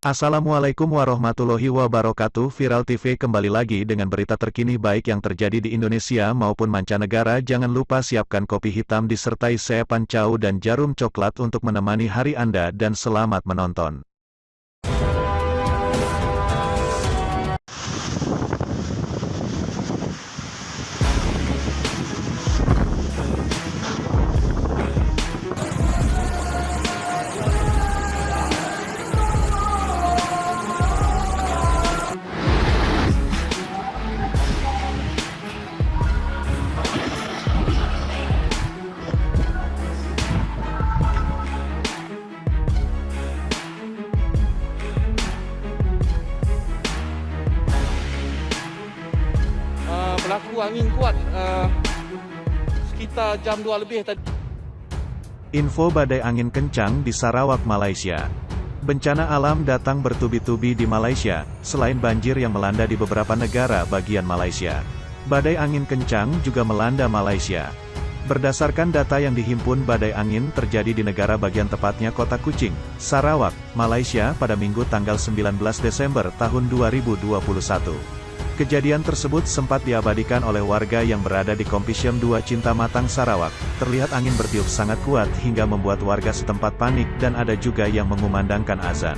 Assalamualaikum warahmatullahi wabarakatuh. Viral TV kembali lagi dengan berita terkini baik yang terjadi di Indonesia maupun mancanegara. Jangan lupa siapkan kopi hitam disertai sepan cau dan jarum coklat untuk menemani hari Anda dan selamat menonton. Berlaku angin kuat sekitar jam 2 lebih tadi. Info badai angin kencang di Sarawak, Malaysia. Bencana alam datang bertubi-tubi di Malaysia, selain banjir yang melanda di beberapa negara bagian Malaysia. Badai angin kencang juga melanda Malaysia. Berdasarkan data yang dihimpun, badai angin terjadi di negara bagian tepatnya Kota Kuching, Sarawak, Malaysia pada Minggu tanggal 19 Desember tahun 2021. Kejadian tersebut sempat diabadikan oleh warga yang berada di Kompisium 2 Cintamatang, Sarawak. Terlihat angin bertiup sangat kuat hingga membuat warga setempat panik dan ada juga yang mengumandangkan azan.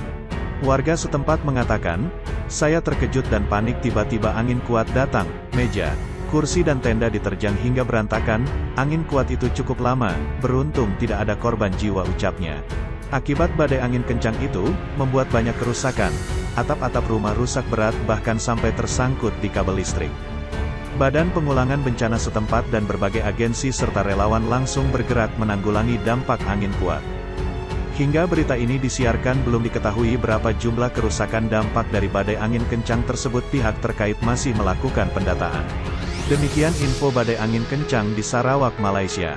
Warga setempat mengatakan, "Saya terkejut dan panik tiba-tiba angin kuat datang, meja, kursi dan tenda diterjang hingga berantakan. Angin kuat itu cukup lama, beruntung tidak ada korban jiwa," ucapnya. Akibat badai angin kencang itu, membuat banyak kerusakan. Atap-atap rumah rusak berat bahkan sampai tersangkut di kabel listrik. Badan Pengulangan Bencana setempat dan berbagai agensi serta relawan langsung bergerak menanggulangi dampak angin kuat. Hingga berita ini disiarkan belum diketahui berapa jumlah kerusakan dampak dari badai angin kencang tersebut. Pihak terkait masih melakukan pendataan. Demikian info badai angin kencang di Sarawak, Malaysia.